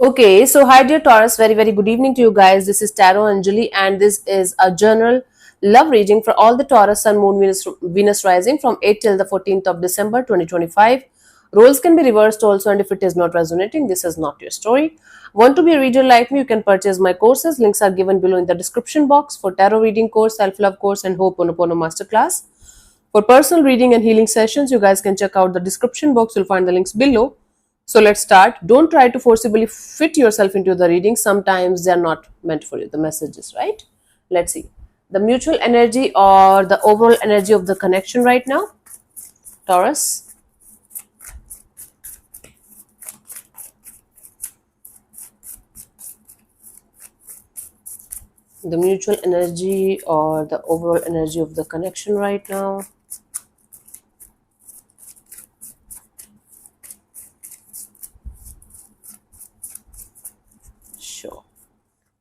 Okay, so hi dear Taurus, very good evening to you guys. This is Tarot Anjali and this is a general love reading for all the Taurus Sun Moon Venus rising from 8 till the 14th of December 2025. Roles can be reversed also, and if it is not resonating, this is not your story. Want to be a reader like me? You can purchase my courses. Links are given below in the description box for tarot reading course, self-love course and Ho'oponopono masterclass. For personal reading and healing sessions, you guys can check out the description box. You'll find the links below. So let's start. Don't try to forcibly fit yourself into the reading. Sometimes they're not meant for you, the messages, right? Let's see. The mutual energy or the overall energy of the connection right now. Taurus. The mutual energy or the overall energy of the connection right now. Sure.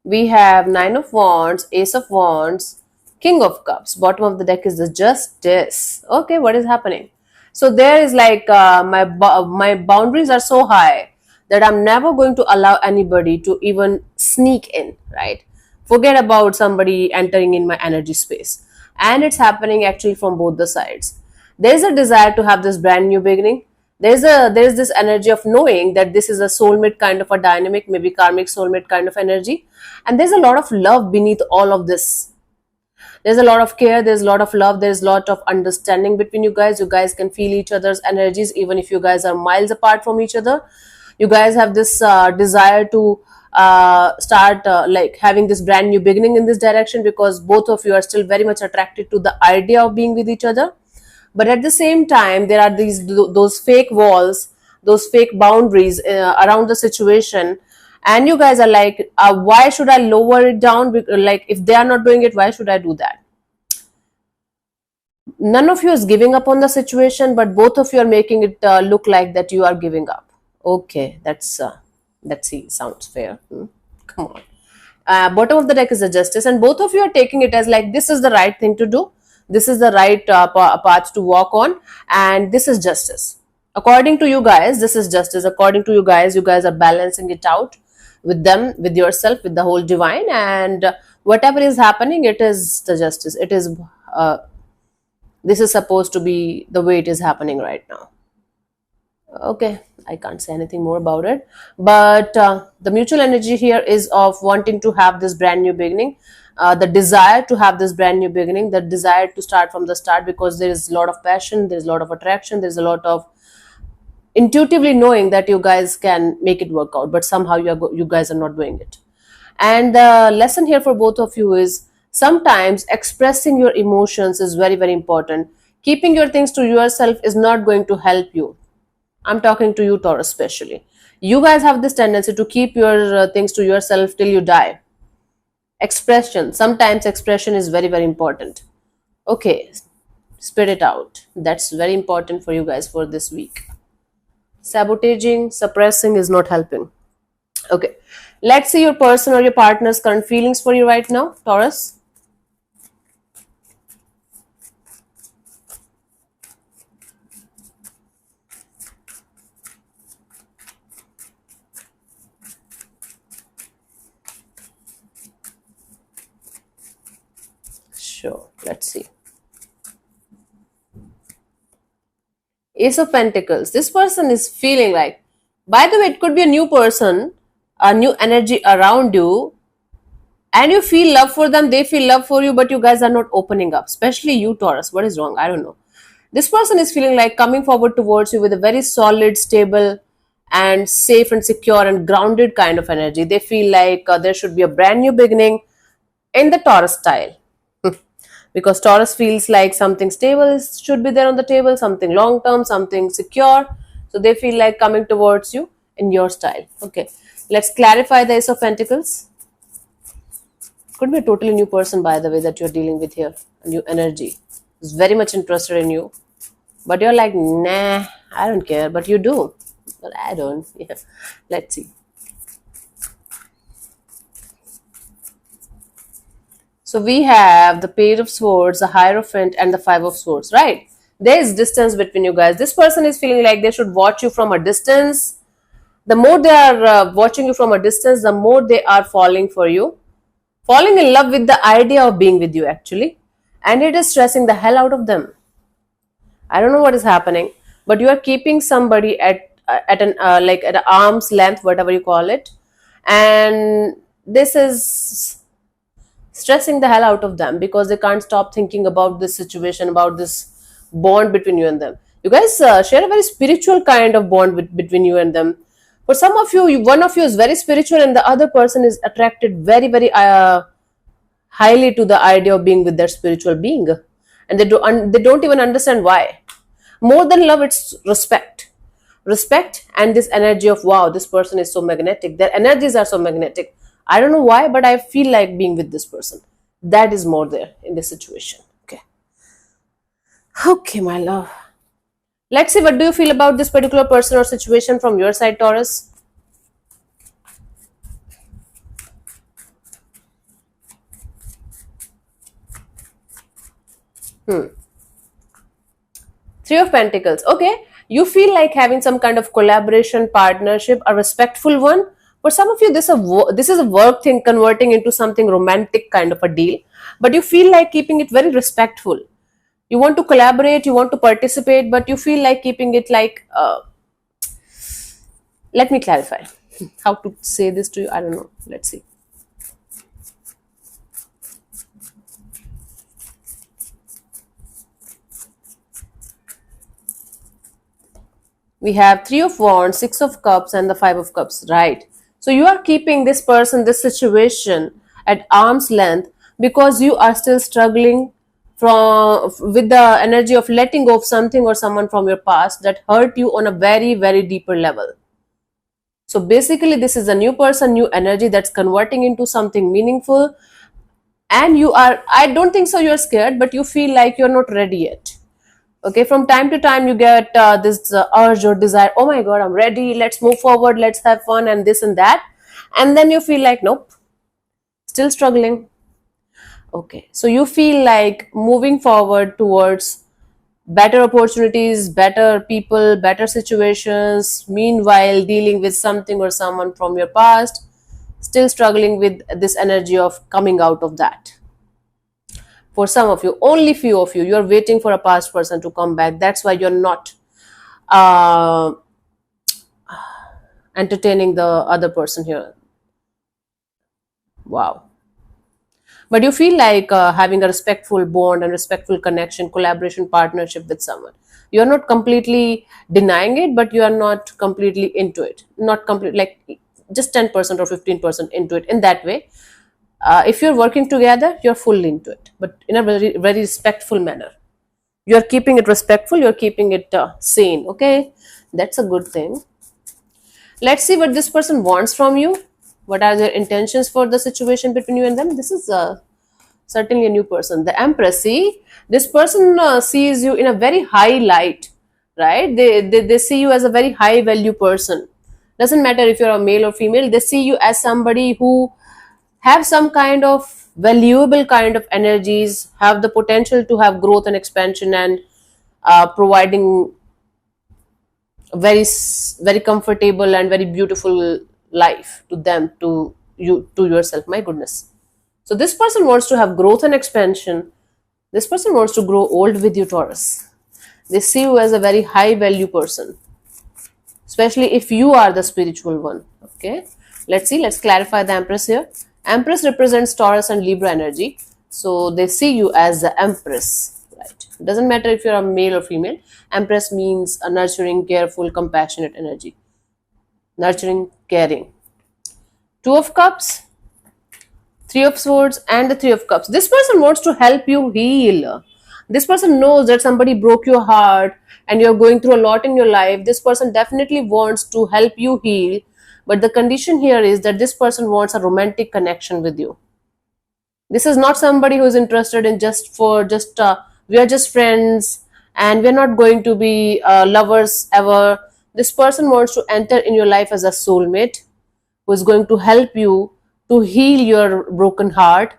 We have Nine of Wands, Ace of Wands, King of Cups. Bottom of the deck is the Justice. Okay, what is happening? So there is like my boundaries are so high that I'm never going to allow anybody to even sneak in, right? Forget about somebody entering in my energy space. And it's happening actually from both the sides. There's a desire to have this brand new beginning. There's this energy of knowing that this is a soulmate kind of a dynamic, maybe karmic soulmate kind of energy, and there's a lot of love beneath all of this. There's a lot of care, there's a lot of love, there's a lot of understanding between you guys. You guys can feel each other's energies even if you guys are miles apart from each other. You guys have this desire to start like having this brand new beginning in this direction, because both of you are still very much attracted to the idea of being with each other. But at the same time, there are those fake walls, those fake boundaries around the situation, and you guys are like, why should I lower it down? Like, if they are not doing it, why should I do that? None of you is giving up on the situation, but both of you are making it look like that you are giving up. Okay, let's see, sounds fair. Come on. Bottom of the deck is the Justice, and both of you are taking it as like, this is the right thing to do, this is the right path to walk on, and this is justice. According to you guys, this is justice. According to you guys are balancing it out with them, with yourself, with the whole divine, and whatever is happening, it is the justice. It is this is supposed to be the way it is happening right now. Okay, I can't say anything more about it, but the mutual energy here is of wanting to have this brand new beginning, the desire to have this brand new beginning, the desire to start from the start, because there is a lot of passion, there's a lot of attraction, there's a lot of intuitively knowing that you guys can make it work out, but somehow you guys are not doing it. And the lesson here for both of you is sometimes expressing your emotions is very important. Keeping your things to yourself is not going to help you. I'm talking to you, Taurus, especially. You guys have this tendency to keep your things to yourself till you die. Expression. Sometimes expression is very important. Okay, spit it out. That's very important for you guys for this week. Sabotaging, suppressing is not helping. Okay, let's see your person or your partner's current feelings for you right now, Taurus. Sure, let's see. Ace of Pentacles. This person is feeling like, by the way, it could be a new person, a new energy around you, and you feel love for them, they feel love for you, but you guys are not opening up, especially you, Taurus. What is wrong? I don't know. This person is feeling like coming forward towards you with a very solid, stable, and safe and secure and grounded kind of energy. They feel like there should be a brand new beginning in the Taurus style. Because Taurus feels like something stable should be there on the table, something long term, something secure. So they feel like coming towards you in your style. Okay, let's clarify the Ace of Pentacles. Could be a totally new person, by the way, that you're dealing with here. A new energy is very much interested in you, but you're like, nah, I don't care, but you do. But I don't. Yeah. Let's see. So we have the Page of Swords, the Hierophant, and the Five of Swords, right? There is distance between you guys. This person is feeling like they should watch you from a distance. The more they are watching you from a distance, the more they are falling for you, falling in love with the idea of being with you actually, and it is stressing the hell out of them. I don't know what is happening, but you are keeping somebody at an like at an arm's length, whatever you call it, and this is stressing the hell out of them because they can't stop thinking about this situation, about this bond between you and them. You guys share a very spiritual kind of bond between you and them. For some of you, one of you is very spiritual, and the other person is attracted very, very highly to the idea of being with their spiritual being, and they don't even understand why. More than love, it's respect and this energy of, wow, this person is so magnetic, their energies are so magnetic. I don't know why, but I feel like being with this person. That is more there in this situation. Okay, my love, let's see, what do you feel about this particular person or situation from your side, Taurus? Three of Pentacles. Okay, you feel like having some kind of collaboration, partnership, a respectful one. For some of you, this is a work thing converting into something romantic kind of a deal. But you feel like keeping it very respectful. You want to collaborate, you want to participate, but you feel like keeping it like. Let me clarify how to say this to you. I don't know. Let's see. We have Three of Wands, Six of Cups, and the Five of Cups, right? So you are keeping this person, this situation at arm's length because you are still struggling with the energy of letting go of something or someone from your past that hurt you on a very, very deeper level. So basically, this is a new person, new energy that's converting into something meaningful. And I don't think so you're scared, but you feel like you're not ready yet. Okay, from time to time you get this urge or desire, oh my god, I'm ready, let's move forward, let's have fun and this and that, and then you feel like, nope, still struggling. Okay, so you feel like moving forward towards better opportunities, better people, better situations, meanwhile dealing with something or someone from your past, still struggling with this energy of coming out of that. For some of you, only few of you, you're waiting for a past person to come back. That's why you're not entertaining the other person here. Wow. But you feel like having a respectful bond and respectful connection, collaboration, partnership with someone. You're not completely denying it, but you are not completely into it. Not complete, like just 10% or 15% into it in that way. If you're working together, you're fully into it, but in a very, very respectful manner. You're keeping it respectful, you're keeping it sane. Okay, that's a good thing. Let's see what this person wants from you. What are their intentions for the situation between you and them? This is certainly a new person. The Empress. See, this person sees you in a very high light, right? They see you as a very high value person. Doesn't matter if you're a male or female, they see you as somebody who have some kind of valuable kind of energies, have the potential to have growth and expansion, and providing very, very comfortable and very beautiful life to them, to you, to yourself. My goodness. So this person wants to have growth and expansion. This person wants to grow old with you, Taurus. They see you as a very high value person, especially if you are the spiritual one. Okay, let's see, let's clarify the Empress here. Empress represents Taurus and Libra energy, so they see you as the Empress, right? It doesn't matter if you're a male or female. Empress means a nurturing, careful, compassionate energy. Nurturing, caring. Two of Cups, Three of Swords, and the Three of Cups. This person wants to help you heal. This person knows that somebody broke your heart and you're going through a lot in your life. This person definitely wants to help you heal. But the condition here is that this person wants a romantic connection with you. This is not somebody who is interested in we are just friends and we're not going to be lovers ever. This person wants to enter in your life as a soulmate who is going to help you to heal your broken heart.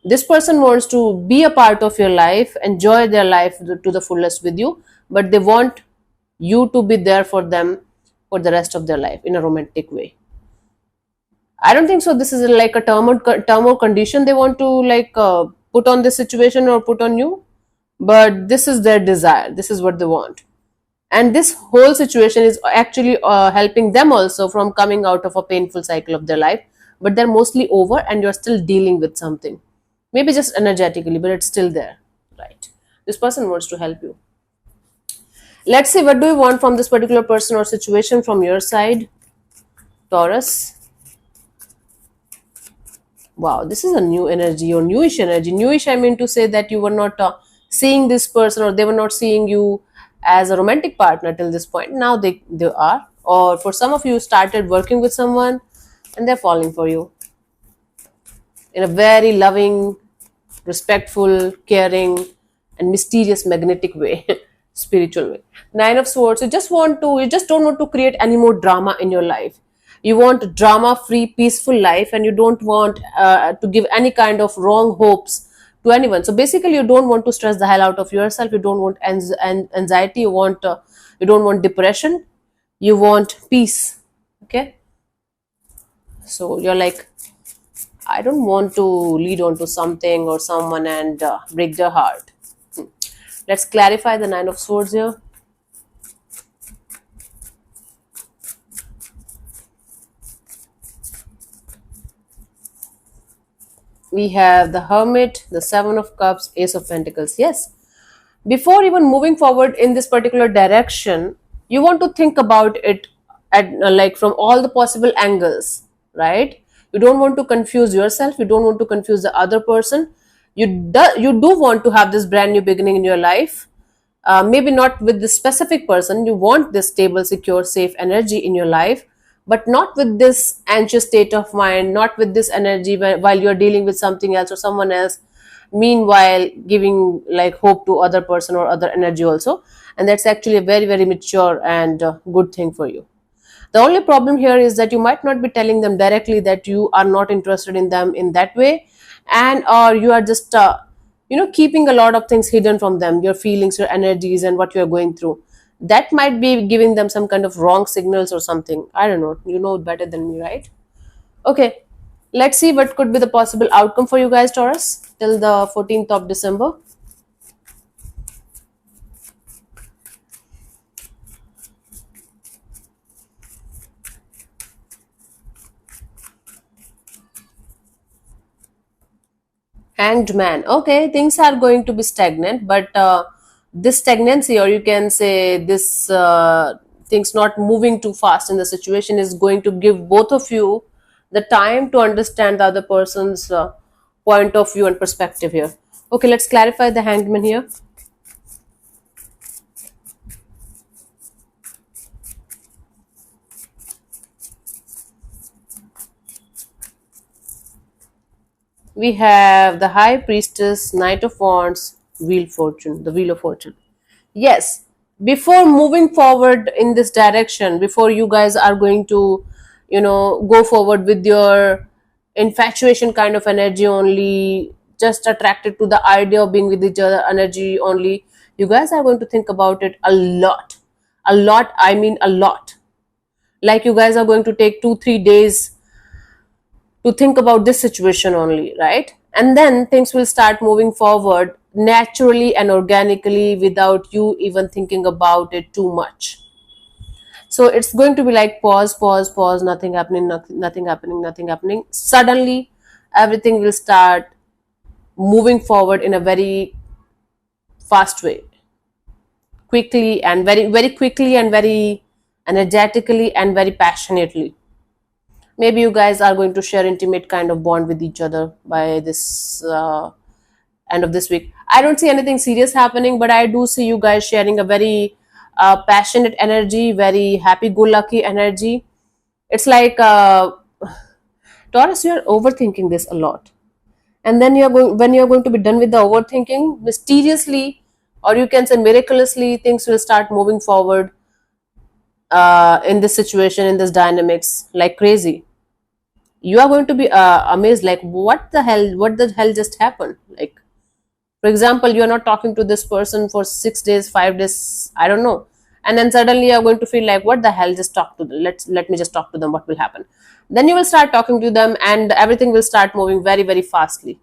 This person wants to be a part of your life, enjoy their life to the fullest with you, but they want you to be there for them for the rest of their life in a romantic way. I don't think so. This is like a term or condition they want to like put on this situation or put on you, but this is their desire. This is what they want, and this whole situation is actually helping them also from coming out of a painful cycle of their life. But they're mostly over, and you're still dealing with something, maybe just energetically, but it's still there, right? This person wants to help you. Let's see, what do you want from this particular person or situation from your side, Taurus? Wow, this is a new energy or newish energy. Newish, I mean to say that you were not seeing this person, or they were not seeing you as a romantic partner till this point. Now they are. Or for some of you, started working with someone and they're falling for you in a very loving, respectful, caring, and mysterious, magnetic way, spiritual way. Nine of Swords. You just don't want to create any more drama in your life. You want a drama-free, peaceful life, and you don't want to give any kind of wrong hopes to anyone. So basically, you don't want to stress the hell out of yourself. You don't want anxiety. You don't want depression. You want peace. Okay. So you're like, I don't want to lead on to something or someone and break their heart. Let's clarify the Nine of Swords here. We have the Hermit, the Seven of Cups, Ace of Pentacles. Yes. Before even moving forward in this particular direction, you want to think about it at like from all the possible angles, right? You don't want to confuse yourself. You don't want to confuse the other person. You do want to have this brand new beginning in your life. Maybe not with this specific person. You want this stable, secure, safe energy in your life, but not with this anxious state of mind, not with this energy while you're dealing with something else or someone else, meanwhile giving like hope to other person or other energy also. And that's actually a very, very mature and good thing for you. The only problem here is that you might not be telling them directly that you are not interested in them in that way, and or you are just keeping a lot of things hidden from them, your feelings, your energies, and what you are going through. That might be giving them some kind of wrong signals or something. I don't know. You know better than me, right? Okay. Let's see what could be the possible outcome for you guys, Taurus, till the 14th of December. Hanged Man. Okay, things are going to be stagnant, but this stagnancy, or you can say this things not moving too fast in the situation, is going to give both of you the time to understand the other person's point of view and perspective here. Okay, let's clarify the Hanged Man here. We have the High Priestess, Knight of Wands, the Wheel of Fortune. Yes, before moving forward in this direction, before you guys are going to, go forward with your infatuation kind of energy only, just attracted to the idea of being with each other energy only, you guys are going to think about it a lot. A lot, I mean a lot. Like you guys are going to take 2-3 days to think about this situation only, right? And then things will start moving forward naturally and organically without you even thinking about it too much. So it's going to be like pause, pause, pause, nothing happening, nothing happening, nothing happening. Suddenly, everything will start moving forward in a very fast way, quickly and very, very quickly and very energetically and very passionately. Maybe you guys are going to share intimate kind of bond with each other by this end of this week. I don't see anything serious happening, but I do see you guys sharing a very passionate energy, very happy-go-lucky energy. It's like Taurus, you're overthinking this a lot, and then when you're going to be done with the overthinking, mysteriously, or you can say miraculously, things will start moving forward in this situation, in this dynamics, like crazy. You are going to be amazed, like what the hell just happened. Like, for example, you are not talking to this person for 6 days, 5 days, I don't know, and then suddenly you're going to feel like, what the hell, just talk to them, let me just talk to them, what will happen? Then you will start talking to them, and everything will start moving very, very fastly,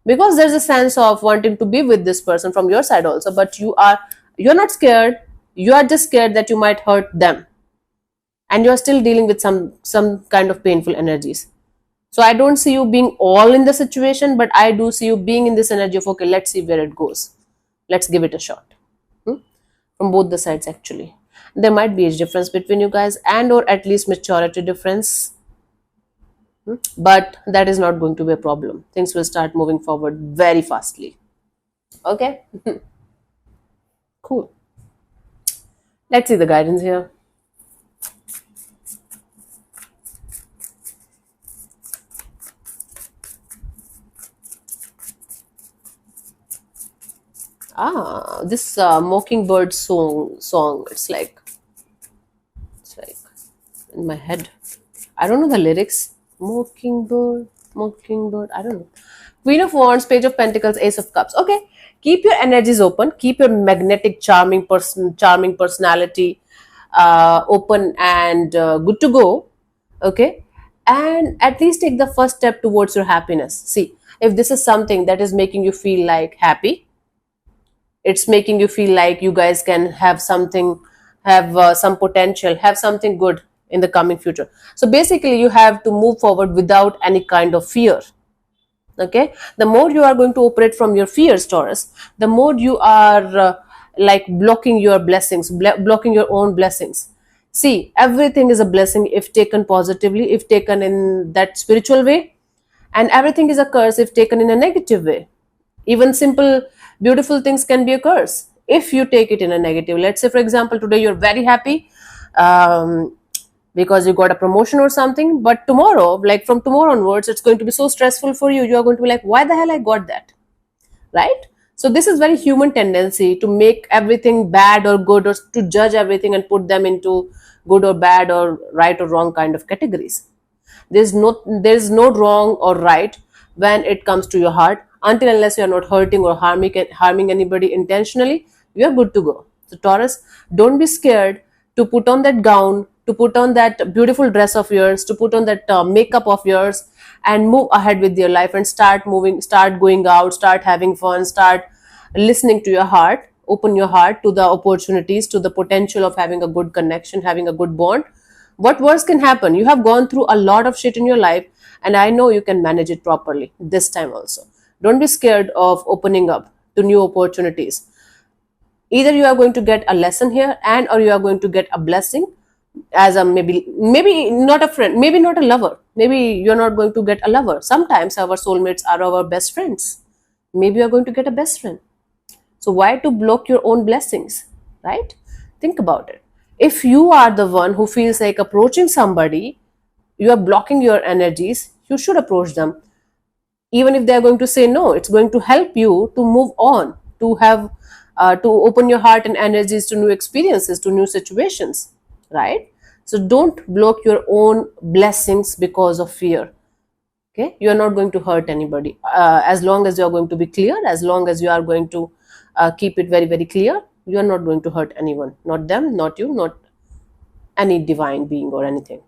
because there's a sense of wanting to be with this person from your side also, but you're not scared. You are just scared that you might hurt them, and you're still dealing with some kind of painful energies. So I don't see you being all in the situation, but I do see you being in this energy of, okay, let's see where it goes, let's give it a shot. Hmm? From both the sides, actually there might be age difference between you guys, and or at least maturity difference. But that is not going to be a problem. Things will start moving forward very fastly. Okay. Cool. Let's see the guidance here. This mockingbird song, it's like in my head. I don't know the lyrics. Mockingbird, mockingbird, I don't know. Queen of Wands, Page of Pentacles, Ace of Cups. Okay, keep your energies open, keep your magnetic, charming personality open and good to go. Okay, and at least take the first step towards your happiness. See, if this is something that is making you feel like happy, it's making you feel like you guys can have something, have some potential, have something good in the coming future. So basically you have to move forward without any kind of fear. Okay, the more you are going to operate from your fears, Taurus, the more you are like blocking your blessings, blocking your own blessings. See, everything is a blessing if taken positively, if taken in that spiritual way, and everything is a curse if taken in a negative way. Even simple beautiful things can be a curse if you take it in a negative. Let's say, for example, today you're very happy because you got a promotion or something, but tomorrow, like from tomorrow onwards, it's going to be so stressful for you. You are going to be like, why the hell I got that, right? So this is very human tendency to make everything bad or good, or to judge everything and put them into good or bad or right or wrong kind of categories. There's no wrong or right when it comes to your heart. Until unless you are not hurting or harming anybody intentionally, you are good to go. So Taurus, don't be scared to put on that gown, to put on that beautiful dress of yours, to put on that makeup of yours, and move ahead with your life and start moving, start going out, start having fun, start listening to your heart. Open your heart to the opportunities, to the potential of having a good connection, having a good bond. What worse can happen? You have gone through a lot of shit in your life, and I know you can manage it properly this time also. Don't be scared of opening up to new opportunities. Either you are going to get a lesson here, and or you are going to get a blessing as a maybe not a friend, maybe not a lover, maybe you're not going to get a lover. Sometimes our soulmates are our best friends. Maybe you're going to get a best friend. So why to block your own blessings, right? Think about it. If you are the one who feels like approaching somebody, you are blocking your energies, you should approach them. Even if they're going to say no, it's going to help you to move on, to have to open your heart and energies to new experiences, to new situations, right? So don't block your own blessings because of fear. Okay, you are not going to hurt anybody as long as you are going to be clear, as long as you are going to keep it very, very clear. You are not going to hurt anyone, not them, not you, not any divine being or anything.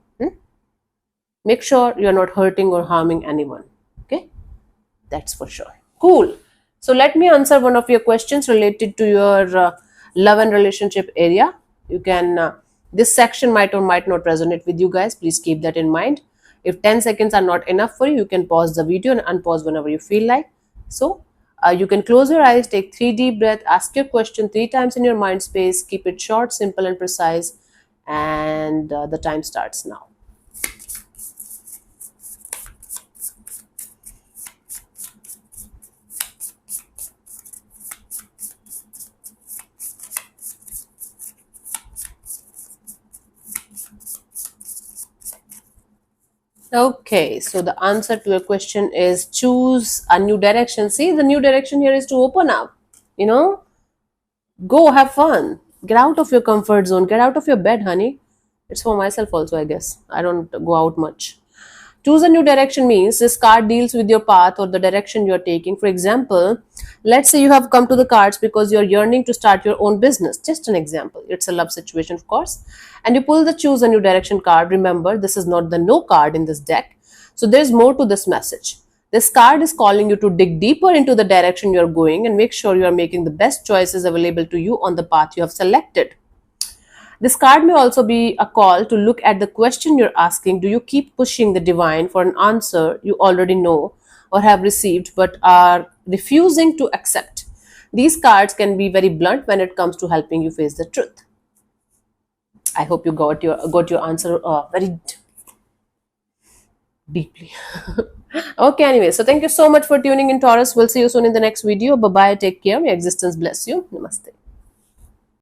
Make sure you are not hurting or harming anyone. Okay, that's for sure. Cool. So let me answer one of your questions related to your love and relationship area. You can this section might or might not resonate with you guys. Please keep that in mind. If 10 seconds are not enough for you, you can pause the video and unpause whenever you feel like. So you can close your eyes, take 3 deep breaths, ask your question 3 times in your mind space. Keep it short, simple, and precise. And the time starts now. Okay, so the answer to your question is choose a new direction. See, the new direction here is to open up, you know, go have fun, get out of your comfort zone, get out of your bed, honey. It's for myself also, I guess. I don't go out much. Choose a new direction means this card deals with your path or the direction you are taking. For example, let's say you have come to the cards because you are yearning to start your own business. Just an example. It's a love situation, of course. And you pull the choose a new direction card. Remember, this is not the no card in this deck. So there's more to this message. This card is calling you to dig deeper into the direction you're going and make sure you are making the best choices available to you on the path you have selected. This card may also be a call to look at the question you're asking. Do you keep pushing the divine for an answer you already know or have received but are refusing to accept? These cards can be very blunt when it comes to helping you face the truth. I hope you got your answer very deeply. Okay, anyway, so thank you so much for tuning in, Taurus. We'll see you soon in the next video. Bye bye. Take care. Your existence bless you. Namaste.